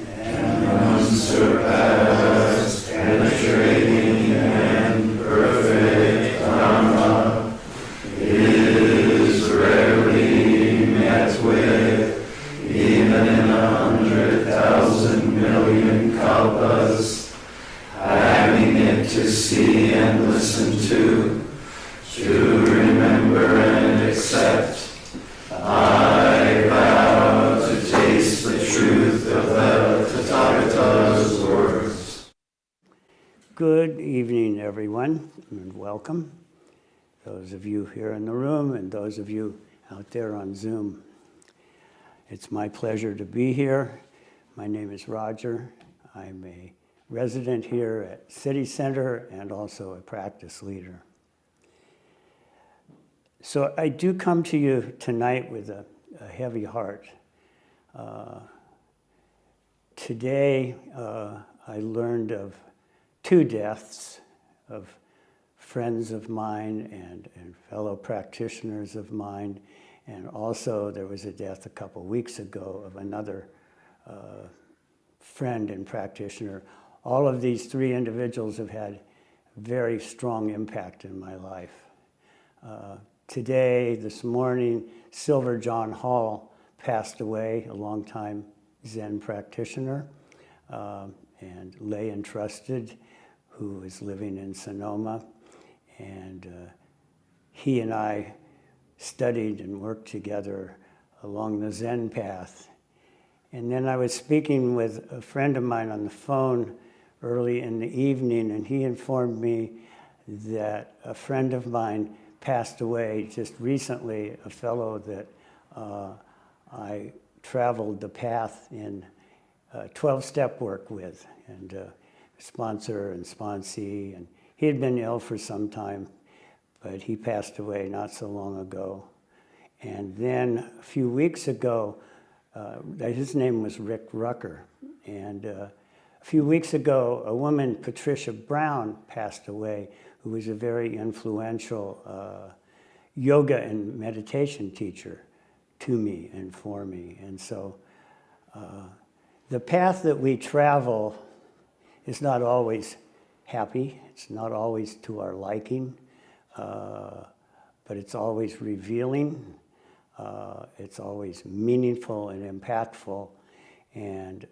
and unsurpassed, penetrating and perfect Dharma is rarely met with, even in 100,000 million kalpas, having it to see and listen to remember and accept. I vow to taste the truth of the Tathagata's words. Good evening, everyone, and welcome. Those of you here in the room and those of you out there on Zoom. It's my pleasure to be here. My name is Roger. I'm a resident here at City Center and also a practice leader. So I do come to you tonight with a heavy heart. Today I learned of two deaths of friends of mine and fellow practitioners of mine, and also there was a death a couple weeks ago of another friend and practitioner. All of these three individuals have had very strong impact in my life. Today, this morning, Silver John Hall passed away, a longtime Zen practitioner and lay entrusted who is living in Sonoma. And he and I studied and worked together along the Zen path. And then I was speaking with a friend of mine on the phone early in the evening, and he informed me that a friend of mine passed away just recently, a fellow that I traveled the path in 12-step work with, and sponsor and sponsee. And he had been ill for some time, but he passed away not so long ago. And then a few weeks ago, his name was Rick Rucker. And a few weeks ago, a woman, Patricia Brown, passed away, who was a very influential yoga and meditation teacher to me and for me. And so the path that we travel is not always happy. It's not always to our liking, but it's always revealing. It's always meaningful and impactful. And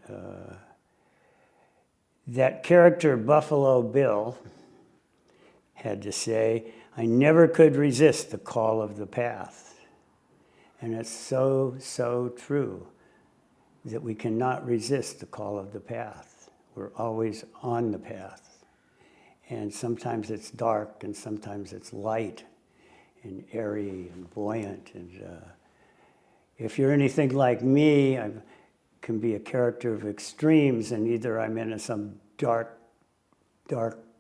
that character, Buffalo Bill, had to say, I never could resist the call of the path. And it's so, so true that we cannot resist the call of the path. We're always on the path. And sometimes it's dark, and sometimes it's light and airy and buoyant. And if you're anything like me, I can be a character of extremes, and either I'm in some dark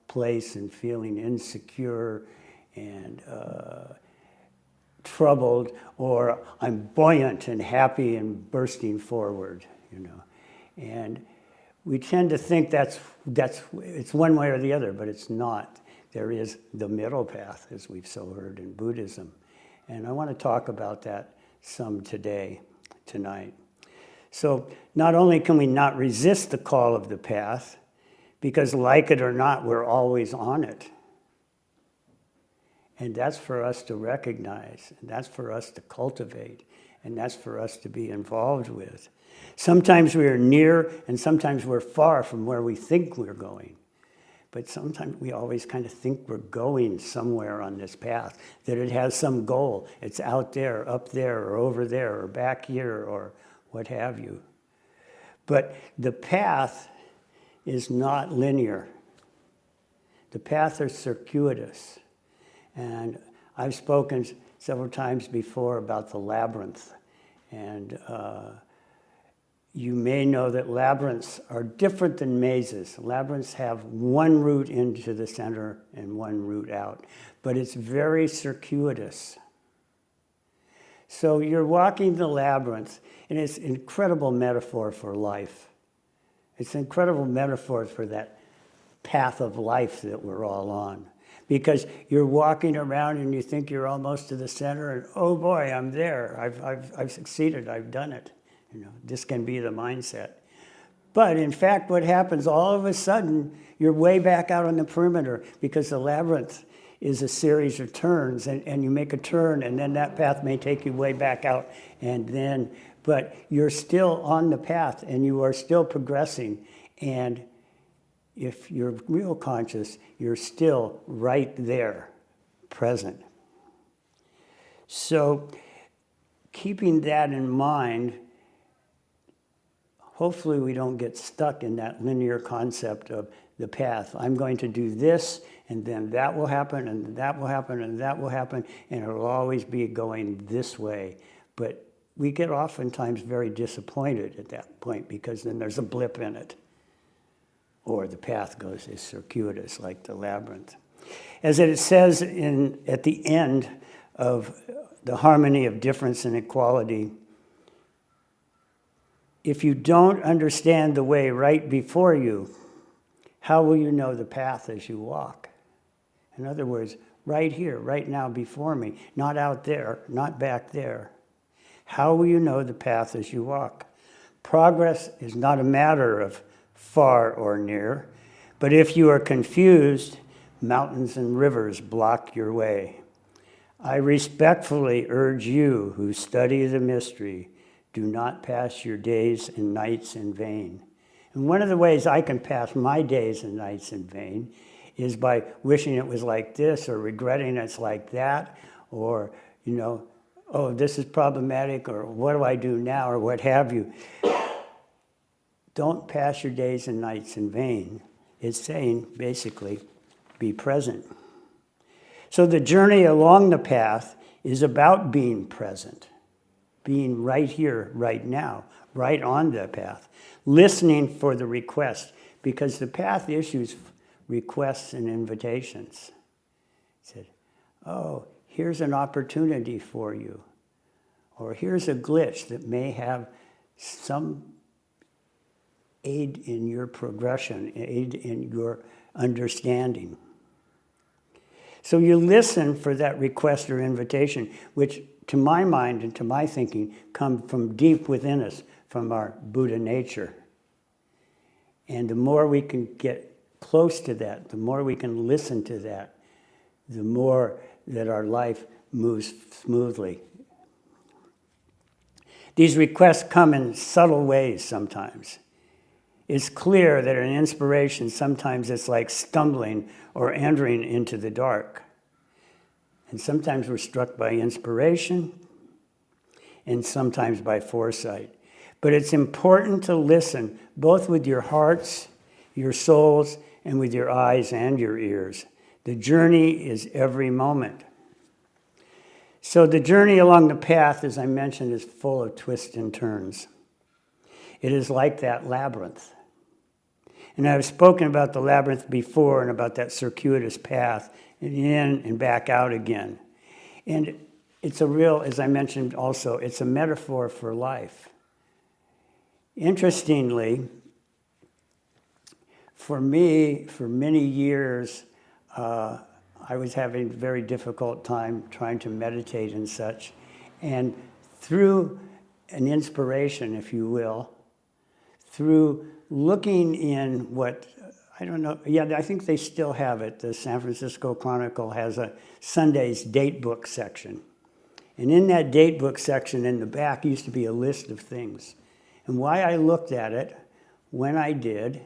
place and feeling insecure and troubled, or I'm buoyant and happy and bursting forward, you know. And we tend to think that's it's one way or the other, but it's not. There is the middle path, as we've so heard in Buddhism. And I want to talk about that some tonight. So not only can we not resist the call of the path, because like it or not, we're always on it. And that's for us to recognize, and that's for us to cultivate, and that's for us to be involved with. Sometimes we are near, and sometimes we're far from where we think we're going. But sometimes we always kind of think we're going somewhere on this path, that it has some goal. It's out there, up there, or over there, or back here, or what have you. But the path is not linear. The paths are circuitous. And I've spoken several times before about the labyrinth. And you may know that labyrinths are different than mazes. Labyrinths have one route into the center and one route out. But it's very circuitous. So you're walking the labyrinth, and it's an incredible metaphor for life. It's an incredible metaphor for that path of life that we're all on. Because you're walking around and you think you're almost to the center, and oh boy, I'm there. I've succeeded. I've done it. You know, this can be the mindset. But in fact, what happens, all of a sudden, you're way back out on the perimeter because the labyrinth is a series of turns, and you make a turn, and then that path may take you way back out, but you're still on the path, and you are still progressing. And if you're real conscious, you're still right there, present. So keeping that in mind, hopefully we don't get stuck in that linear concept of the path. I'm going to do this, and then that will happen, and that will happen, and that will happen, and it will always be going this way. But we get oftentimes very disappointed at that point because then there's a blip in it. Or the path is circuitous, like the labyrinth. As it says at the end of the harmony of difference and equality, if you don't understand the way right before you, how will you know the path as you walk? In other words, right here, right now before me, not out there, not back there. How will you know the path as you walk? Progress is not a matter of far or near, but if you are confused, mountains and rivers block your way. I respectfully urge you who study the mystery, do not pass your days and nights in vain. And one of the ways I can pass my days and nights in vain is by wishing it was like this, or regretting it's like that, or, oh, this is problematic, or what do I do now, or what have you. Don't pass your days and nights in vain. It's saying, basically, be present. So the journey along the path is about being present, being right here, right now, right on the path, listening for the request, because the path issues requests and invitations. It said, oh, here's an opportunity for you, or here's a glitch that may have some aid in your progression, aid in your understanding. So you listen for that request or invitation, which to my mind and to my thinking come from deep within us, from our Buddha nature. And the more we can get close to that, the more we can listen to that, the more that our life moves smoothly. These requests come in subtle ways sometimes. It's clear that an inspiration, sometimes it's like stumbling or entering into the dark. And sometimes we're struck by inspiration, and sometimes by foresight. But it's important to listen, both with your hearts, your souls, and with your eyes and your ears. The journey is every moment. So the journey along the path, as I mentioned, is full of twists and turns. It is like that labyrinth. And I've spoken about the labyrinth before and about that circuitous path, and in and back out again. And it's a real, as I mentioned also, it's a metaphor for life. Interestingly, for me, for many years, I was having a very difficult time trying to meditate and such. And through an inspiration, if you will, through looking in what, I don't know, I think they still have it. The San Francisco Chronicle has a Sunday's date book section. And in that date book section in the back used to be a list of things. And why I looked at it, when I did,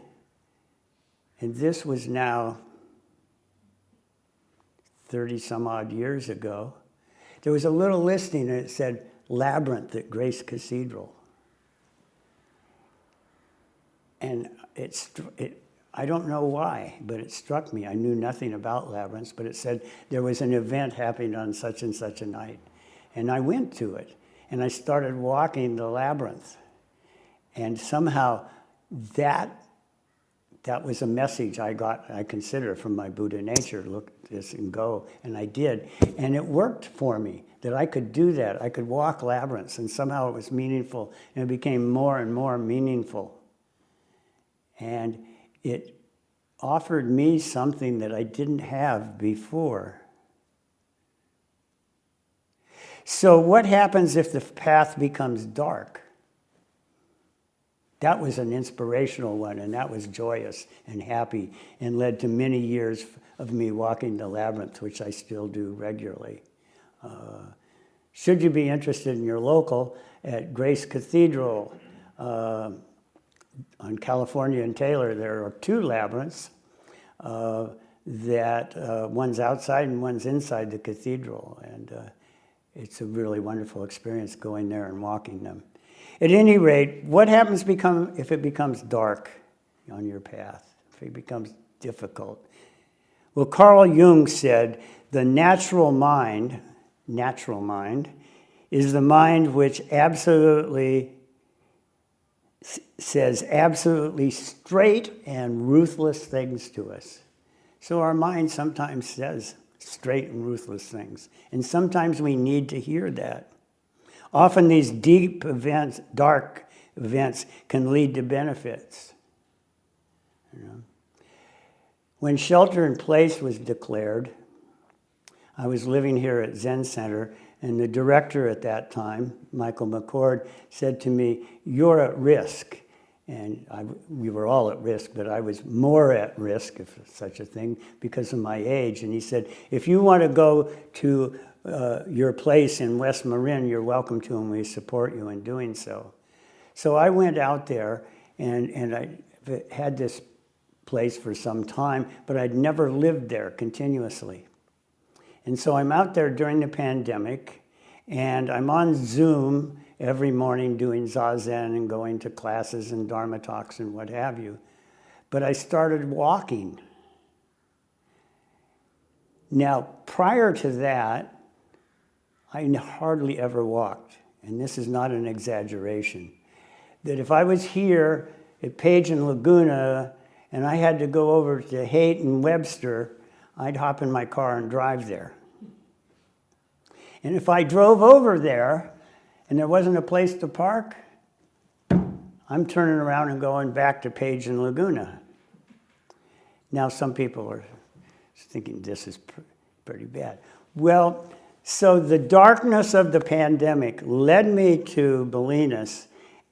and this was now 30 some odd years ago, there was a little listing and it said, Labyrinth at Grace Cathedral. And I don't know why, but it struck me. I knew nothing about labyrinths, but it said there was an event happening on such and such a night. And I went to it, and I started walking the labyrinth. And somehow that was a message I got, I consider, from my Buddha nature. Look at this and go. And I did. And it worked for me, that I could do that. I could walk labyrinths, and somehow it was meaningful, and it became more and more meaningful. And it offered me something that I didn't have before. So what happens if the path becomes dark? that was an inspirational one, and that was joyous and happy, and led to many years of me walking the labyrinth, which I still do regularly. Should you be interested in your local, at Grace Cathedral on California and Taylor, there are 2 labyrinths that one's outside and one's inside the cathedral, and it's a really wonderful experience going there and walking them. At any rate, what happens if it becomes dark on your path, if it becomes difficult? Well, Carl Jung said the natural mind is the mind which says absolutely straight and ruthless things to us. So our mind sometimes says straight and ruthless things, and sometimes we need to hear that. Often these deep events, dark events, can lead to benefits. When shelter in place was declared, I was living here at Zen Center, and the director at that time, Michael McCord, said to me, "You're at risk." And we were all at risk, but I was more at risk, if such a thing, because of my age. And he said, "If you want to go to your place in West Marin, you're welcome to, and we support you in doing so." So I went out there, and I had this place for some time, but I'd never lived there continuously. And so I'm out there during the pandemic, and I'm on Zoom every morning doing Zazen and going to classes and Dharma talks and what have you. But I started walking. Now, prior to that, I hardly ever walked, and this is not an exaggeration. That if I was here at Page and Laguna and I had to go over to Haight and Webster, I'd hop in my car and drive there. And if I drove over there and there wasn't a place to park, I'm turning around and going back to Page and Laguna. Now some people are thinking this is pretty bad. Well, so the darkness of the pandemic led me to Bolinas,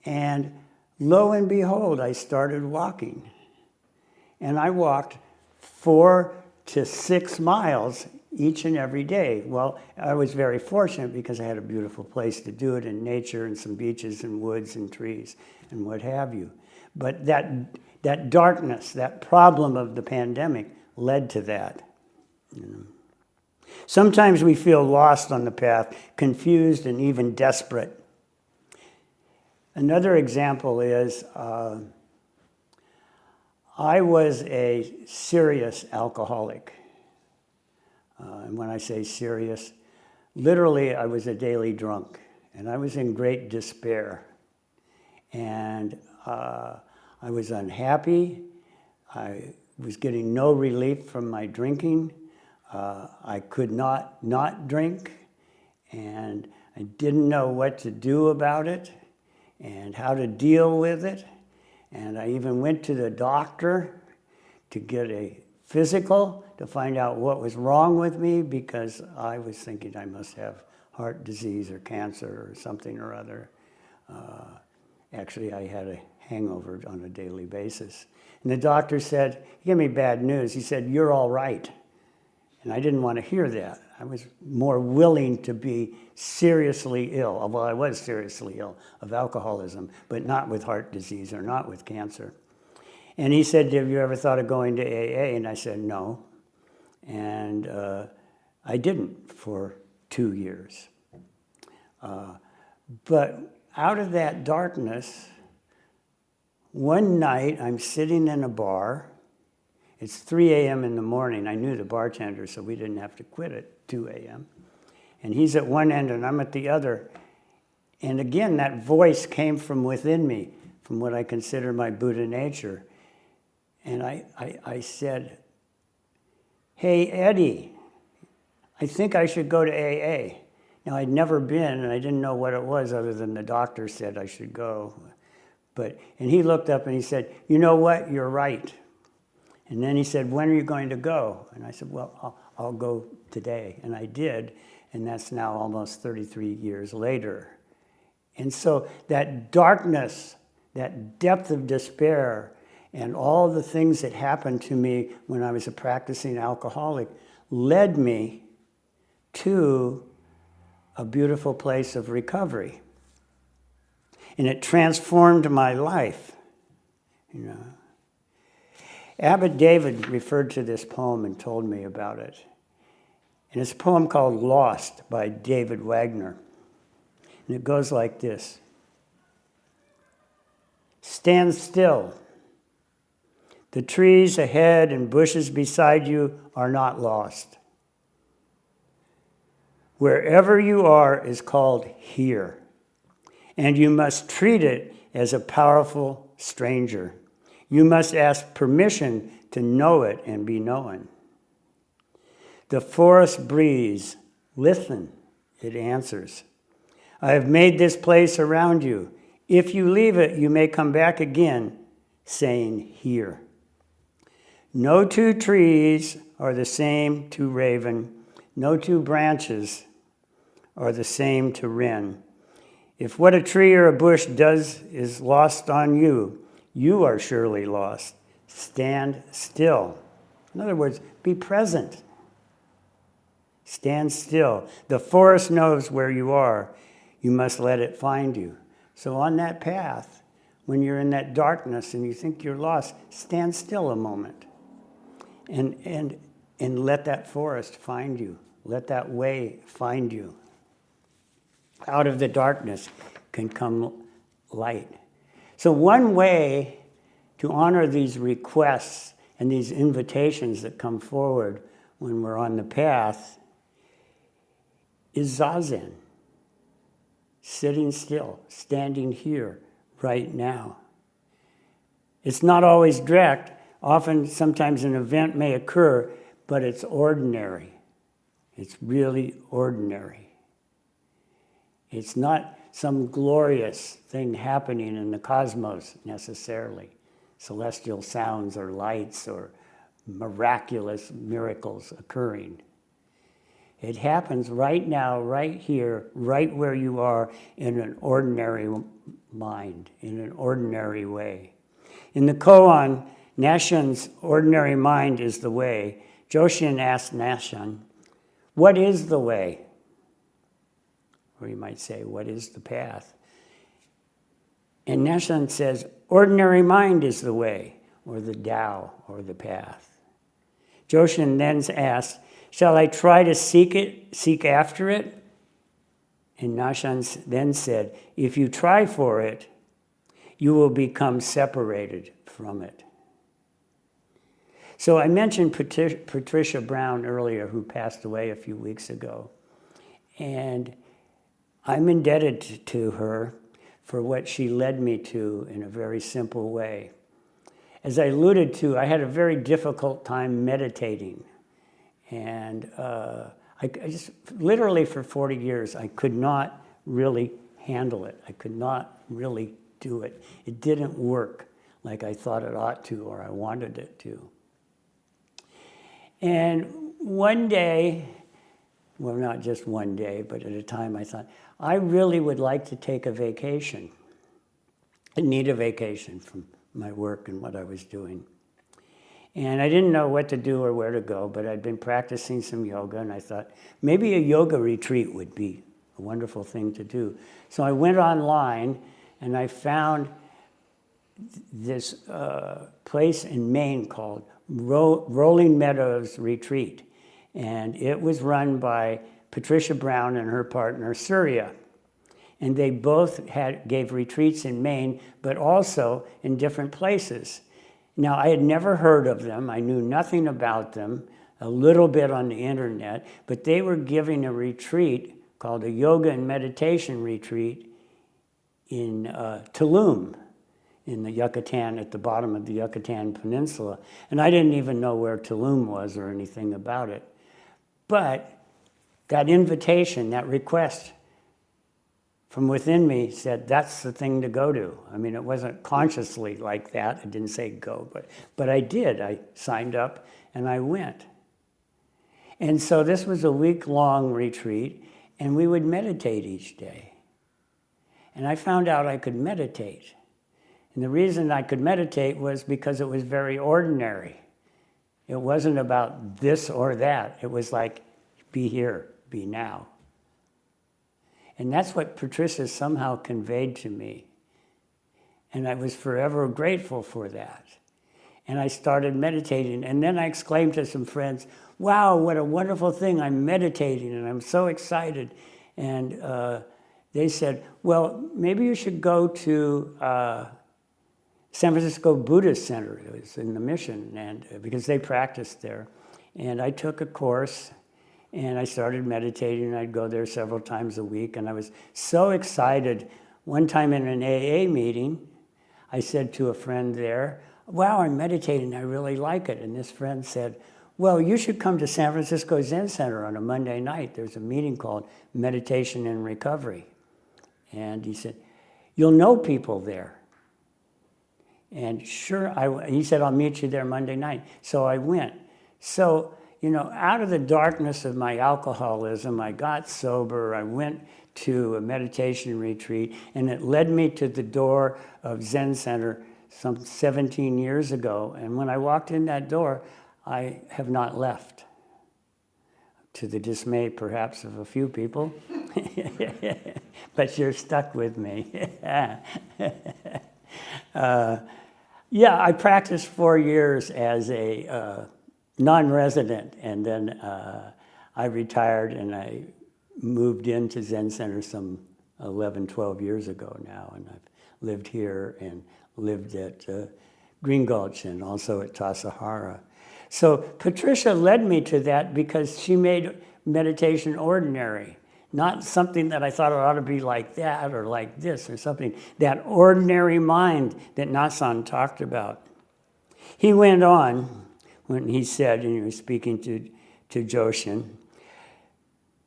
and lo and behold, I started walking. And I walked 4 to 6 miles each and every day. Well, I was very fortunate because I had a beautiful place to do it in nature and some beaches and woods and trees and what have you. But that darkness, that problem of the pandemic led to that. Sometimes we feel lost on the path, confused and even desperate. Another example is I was a serious alcoholic. And when I say serious, literally I was a daily drunk, and I was in great despair. And I was unhappy. I was getting no relief from my drinking. I could not drink, and I didn't know what to do about it and how to deal with it. And I even went to the doctor to get a physical to find out what was wrong with me, because I was thinking I must have heart disease or cancer or something or other. Actually, I had a hangover on a daily basis. And the doctor said, he gave me bad news. He said, "You're all right." And I didn't want to hear that. I was more willing to be seriously ill. Well, I was seriously ill of alcoholism, but not with heart disease or not with cancer. And he said, "Have you ever thought of going to AA?" And I said, "No." And I didn't for 2 years. But out of that darkness, one night I'm sitting in a bar. It's 3 a.m. in the morning. I knew the bartender, so we didn't have to quit at 2 a.m. And he's at one end and I'm at the other. And again, that voice came from within me, from what I consider my Buddha nature. And I said, "Hey, Eddie, I think I should go to AA." Now, I'd never been, and I didn't know what it was other than the doctor said I should go. And he looked up and he said, "You know what? You're right." And then he said, "When are you going to go?" And I said, "Well, I'll go today." And I did, and that's now almost 33 years later. And so that darkness that depth of despair and all the things that happened to me when I was a practicing alcoholic led me to a beautiful place of recovery. And it transformed my life, you know. Abbot David referred to this poem and told me about it. And it's a poem called Lost by David Wagner. And it goes like this. Stand still. The trees ahead and bushes beside you are not lost. Wherever you are is called here, and you must treat it as a powerful stranger. You must ask permission to know it and be known. The forest breeze, listen, it answers. I have made this place around you. If you leave it, you may come back again, saying here. No two trees are the same to raven. No two branches are the same to wren. If what a tree or a bush does is lost on you, you are surely lost. Stand still. In other words, be present. Stand still. The forest knows where you are. You must let it find you. So on that path, when you're in that darkness and you think you're lost, stand still a moment and let that forest find you. Let that way find you. Out of the darkness can come light. So one way to honor these requests and these invitations that come forward when we're on the path is zazen. Sitting still, standing here, right now. It's not always direct. Often, sometimes an event may occur, but it's ordinary. It's really ordinary. It's not some glorious thing happening in the cosmos necessarily. Celestial sounds or lights or miraculous miracles occurring. It happens right now, right here, right where you are in an ordinary mind, in an ordinary way. In the koan, Nashan's ordinary mind is the way. Joshin asked Nashan, what is the way? Or you might say, what is the path? And Nashan says, ordinary mind is the way, or the Tao, or the path. Joshin then asked, shall I try to seek after it? And Nashan then said, if you try for it, you will become separated from it. So I mentioned Patricia Brown earlier, who passed away a few weeks ago. And I'm indebted to her for what she led me to in a very simple way. As I alluded to, I had a very difficult time meditating. And I just, literally for 40 years, I could not really handle it. I could not really do it. It didn't work like I thought it ought to or I wanted it to. And one day, well, not just one day, but at a time I thought, I really would like to take a vacation. I need a vacation from my work and what I was doing. And I didn't know what to do or where to go, but I'd been practicing some yoga, and I thought maybe a yoga retreat would be a wonderful thing to do. So I went online, and I found this place in Maine called Rolling Meadows Retreat. And it was run by Patricia Brown and her partner, Surya. And they both gave retreats in Maine, but also in different places. Now, I had never heard of them. I knew nothing about them, a little bit on the internet, but they were giving a retreat called a yoga and meditation retreat in Tulum, in the Yucatan, at the bottom of the Yucatan Peninsula. And I didn't even know where Tulum was or anything about it. But that invitation, that request from within me said, that's the thing to go to. I mean, it wasn't consciously like that. I didn't say go, but I did. I signed up and I went. And so this was a week-long retreat, and we would meditate each day. And I found out I could meditate. And the reason I could meditate was because it was very ordinary. It wasn't about this or that. It was like, be here, be now. And that's what Patricia somehow conveyed to me. And I was forever grateful for that. And I started meditating. And then I exclaimed to some friends, wow, what a wonderful thing, I'm meditating, and I'm so excited. And they said, well, maybe you should go to San Francisco Buddhist Center. It was in the Mission, and because they practiced there. And I took a course, and I started meditating, and I'd go there several times a week, and I was so excited. One time in an AA meeting, I said to a friend there, wow, I'm meditating, I really like it. And this friend said, well, you should come to San Francisco Zen Center on a Monday night. There's a meeting called Meditation and Recovery. And he said, you'll know people there. And sure, he said, I'll meet you there Monday night. So I went. So, out of the darkness of my alcoholism, I got sober. I went to a meditation retreat, and it led me to the door of Zen Center some 17 years ago. And when I walked in that door, I have not left, to the dismay perhaps of a few people. But you're stuck with me. I practiced 4 years as a non-resident, and then I retired and I moved into Zen Center some 11, 12 years ago now, and I've lived here and lived at Green Gulch and also at Tassajara. So Patricia led me to that because she made meditation ordinary, not something that I thought it ought to be like that or like this or something, that ordinary mind that Nasan talked about. He went on when he said, and he was speaking to Joshin,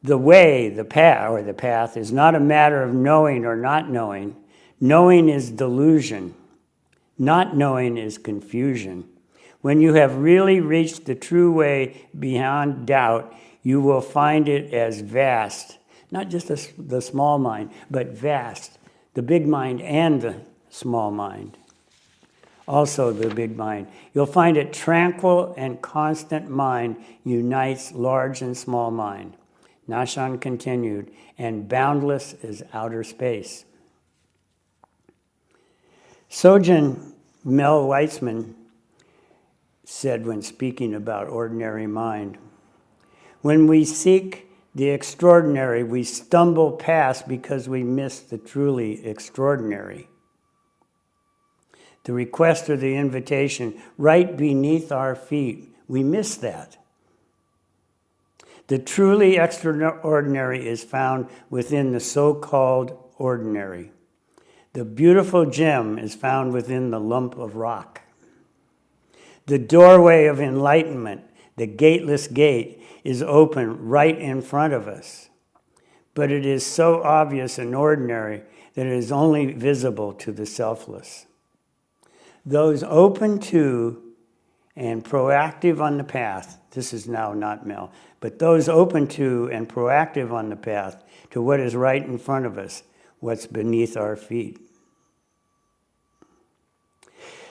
the way, the path is not a matter of knowing or not knowing. Knowing is delusion. Not knowing is confusion. When you have really reached the true way beyond doubt, you will find it as vast, not just the small mind, but vast, the big mind and the small mind. Also the big mind. You'll find it tranquil and constant mind unites large and small mind. Nashan continued, and boundless is outer space. Sojin Mel Weitzman said when speaking about ordinary mind, when we seek the extraordinary, we stumble past because we miss the truly extraordinary. The request or the invitation right beneath our feet, we miss that. The truly extraordinary is found within the so-called ordinary. The beautiful gem is found within the lump of rock. The doorway of enlightenment, the gateless gate, is open right in front of us. But it is so obvious and ordinary that it is only visible to the selfless. Those open to and proactive on the path, this is now not Mel, but those open to and proactive on the path to what is right in front of us, what's beneath our feet.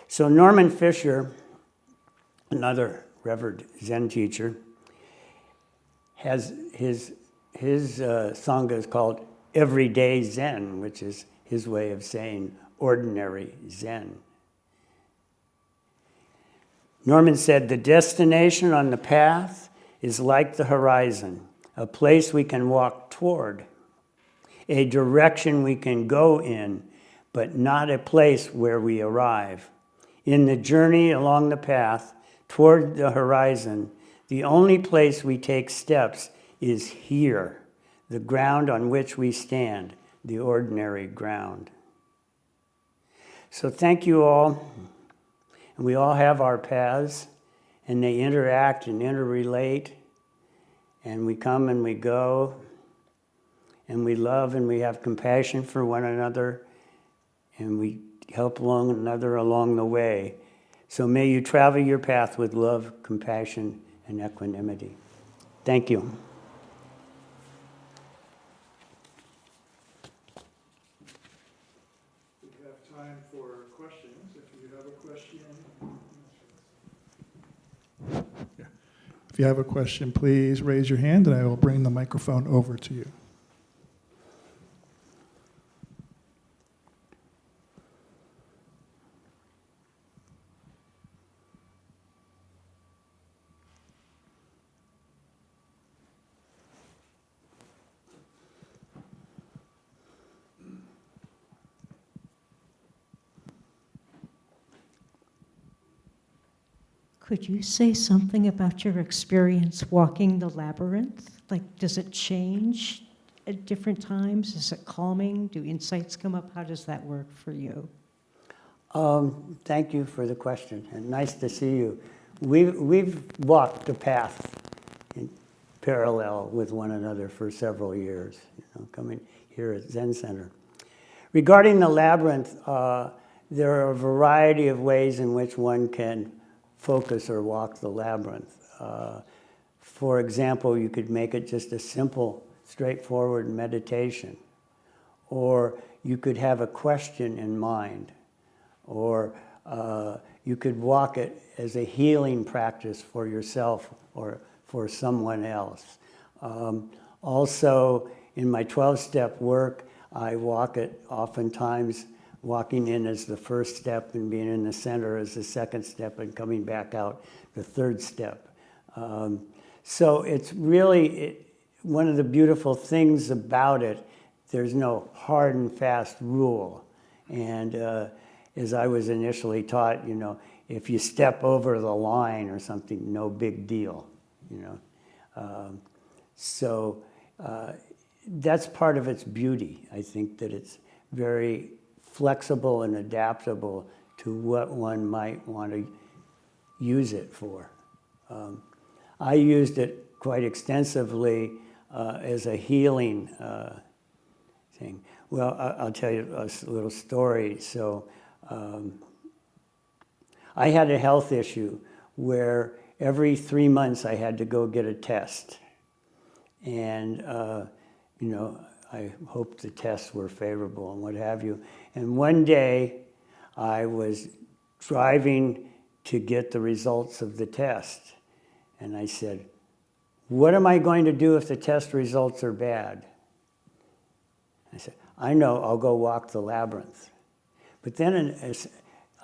So Norman Fisher, another Revered Zen teacher, has his Sangha is called Everyday Zen, which is his way of saying ordinary Zen. Norman said, the destination on the path is like the horizon, a place we can walk toward, a direction we can go in, but not a place where we arrive. In the journey along the path toward the horizon, the only place we take steps is here, the ground on which we stand, the ordinary ground. So thank you all. And we all have our paths, and they interact and interrelate, and we come and we go, and we love and we have compassion for one another, and we help one another along the way. So may you travel your path with love, compassion, and equanimity. Thank you. We have time for questions. have a question? If you have a question, please raise your hand and I will bring the microphone over to you. Could you say something about your experience walking the labyrinth? Like, does it change at different times? Is it calming? Do insights come up? How does that work for you? Thank you for the question, and nice to see you. We've walked the path in parallel with one another for several years, coming here at Zen Center. Regarding the labyrinth, there are a variety of ways in which one can focus or walk the labyrinth. For example, you could make it just a simple, straightforward meditation, or you could have a question in mind, or you could walk it as a healing practice for yourself or for someone else. Also, in my 12-step work, I walk it oftentimes walking in as the first step and being in the center as the second step and coming back out the third step. So it's really one of the beautiful things about it, there's no hard and fast rule. And as I was initially taught, if you step over the line or something, no big deal, So that's part of its beauty. I think that it's very flexible and adaptable to what one might want to use it for. I used it quite extensively as a healing thing. Well, I'll tell you a little story. So I had a health issue where every 3 months I had to go get a test. And, I hoped the tests were favorable and what have you. And one day I was driving to get the results of the test. And I said, what am I going to do if the test results are bad? I said, I know, I'll go walk the labyrinth. But then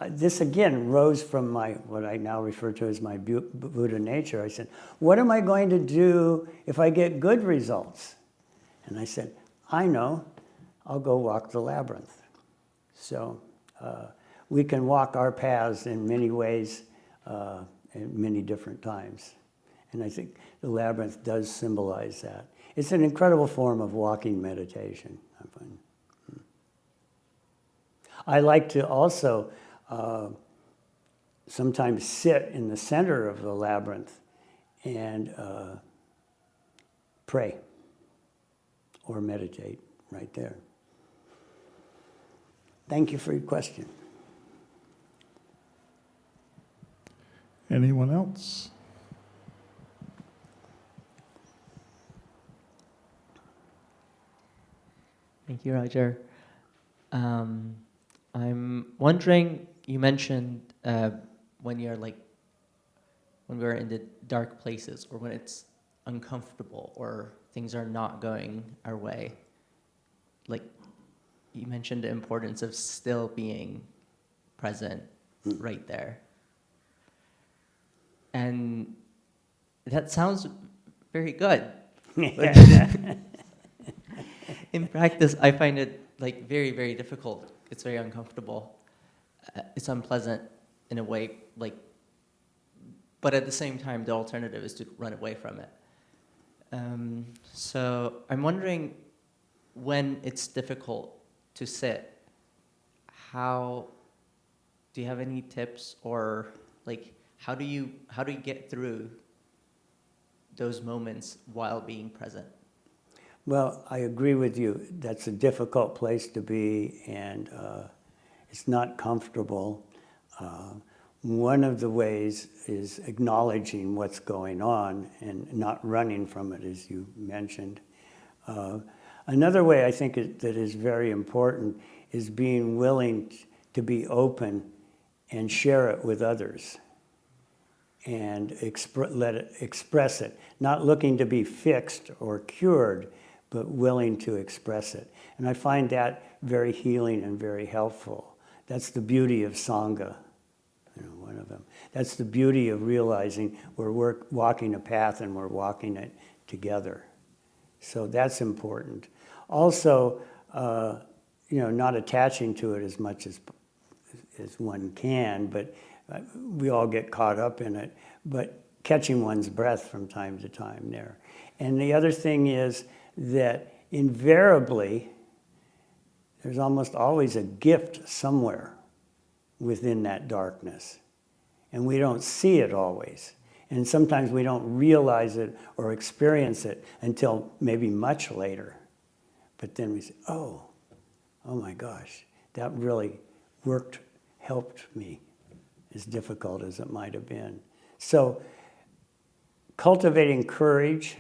this again rose from what I now refer to as my Buddha nature. I said, what am I going to do if I get good results? And I said, I know, I'll go walk the labyrinth. So we can walk our paths in many ways at many different times. And I think the labyrinth does symbolize that. It's an incredible form of walking meditation, I find. I like to also sometimes sit in the center of the labyrinth and pray or meditate right there. Thank you for your question. Anyone else? Thank you, Roger. I'm wondering, you mentioned when we're in the dark places or when it's uncomfortable or things are not going our way, like you mentioned the importance of still being present right there. And that sounds very good. But in practice, I find it very, very difficult. It's very uncomfortable. It's unpleasant in a way, but at the same time, the alternative is to run away from it. So I'm wondering, when it's difficult to sit, do you have any tips, or how do you get through those moments while being present? Well, I agree with you. That's a difficult place to be, and it's not comfortable. One of the ways is acknowledging what's going on and not running from it, as you mentioned. Another way I think that is very important is being willing to be open and share it with others and let it express it, not looking to be fixed or cured, but willing to express it. And I find that very healing and very helpful. That's the beauty of Sangha, one of them. That's the beauty of realizing we're walking a path and we're walking it together. So that's important. Also, not attaching to it as much as one can, but we all get caught up in it, but catching one's breath from time to time there. And the other thing is that invariably, there's almost always a gift somewhere within that darkness. And we don't see it always. And sometimes we don't realize it or experience it until maybe much later. But then we say, oh my gosh, that really helped me, as difficult as it might have been. So cultivating courage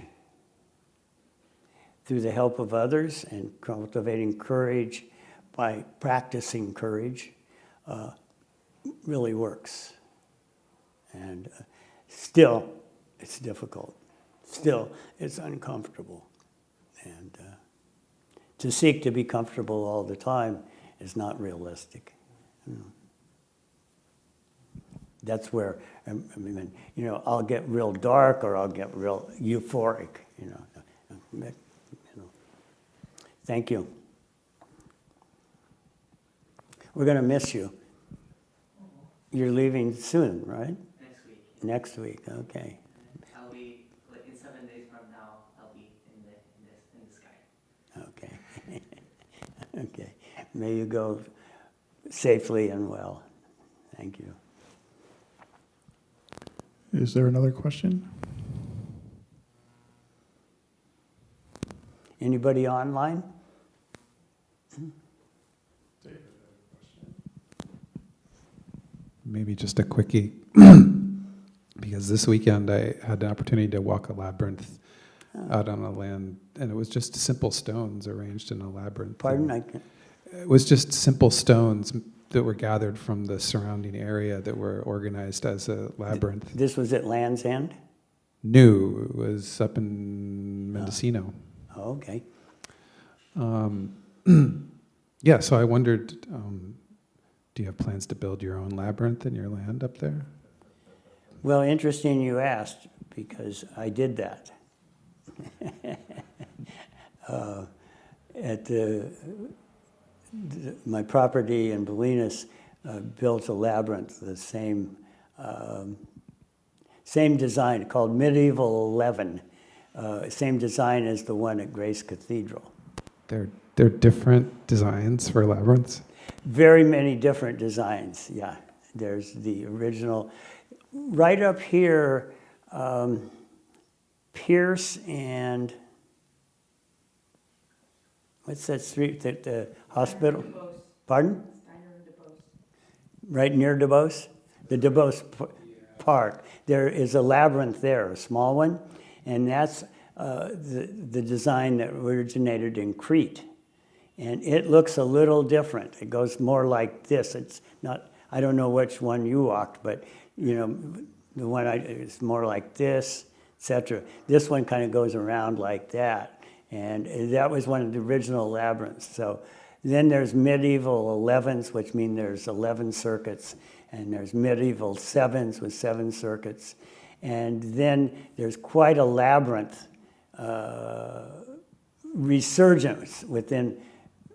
through the help of others and cultivating courage by practicing courage really works. And still, it's difficult. Still, it's uncomfortable. And to seek to be comfortable all the time is not realistic. That's where, I'll get real dark or I'll get real euphoric, Thank you. We're going to miss you. You're leaving soon, right? Next week. Next week, okay. I'll be, in 7 days from now, I'll be in the sky. Okay. Okay. May you go safely and well. Thank you. Is there another question? Anybody online? Maybe just a quickie, because this weekend I had the opportunity to walk a labyrinth out on a land, and it was just simple stones arranged in a labyrinth. Pardon? It was just simple stones that were gathered from the surrounding area that were organized as a labyrinth. This was at Land's End? No, it was up in Mendocino. Oh, okay. Yeah, so I wondered, do you have plans to build your own labyrinth in your land up there? Well, interesting you asked, because I did that. My property in Bolinas built a labyrinth, the same design, called Medieval 11. Same design as the one at Grace Cathedral. They're different designs for labyrinths? Very many different designs, yeah. There's the original. Right up here, Pierce and, what's that street that the hospital? Pardon? Right near DuBose? The DuBose Park. There is a labyrinth there, a small one, and that's the design that originated in Crete. And it looks a little different. It goes more like this. It's not, I don't know which one you walked, but the one it's more like this, etc. This one kind of goes around like that. And that was one of the original labyrinths. So then there's medieval 11s, which mean there's 11 circuits, and there's medieval 7s with 7 circuits. And then there's quite a labyrinth resurgence within,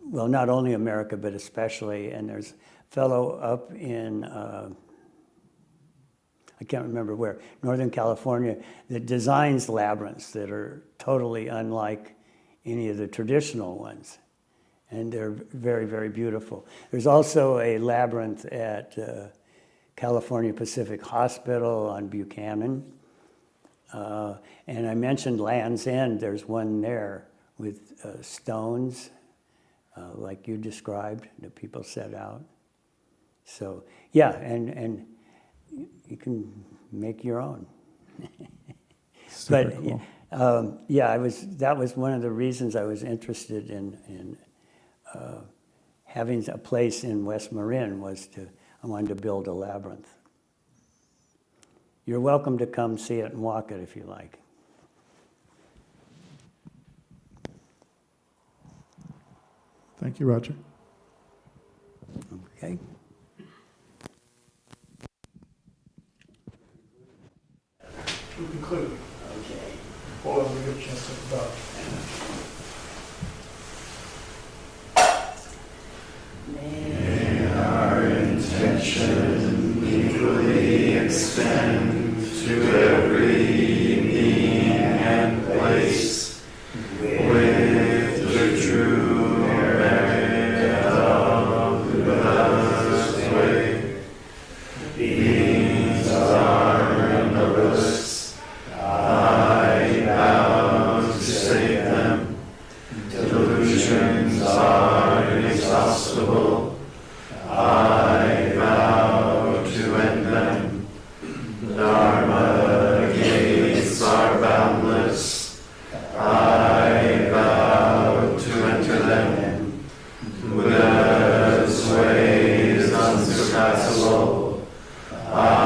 well, not only America, but especially, and there's a fellow up in, I can't remember where, Northern California, that designs labyrinths that are totally unlike any of the traditional ones. And they're very, very beautiful. There's also a labyrinth at California Pacific Hospital on Buchanan. And I mentioned Land's End. There's one there with stones, like you described, that people set out. So, yeah, and you can make your own. Super cool. That was one of the reasons I was interested in having a place in West Marin, was to I wanted to build a labyrinth. You're welcome to come see it and walk it if you like. Thank you, Roger. Okay. To conclude. Okay. Hold on, we get a chance to think about it. May our intention equally extend to every being and place with the true merit of the Buddha's way. Beings are numberless. I vow to save them. Delusions are inexhaustible. I vow to end them. Dharma gates are boundless. I vow to enter them. Buddha's way is unsurpassable. I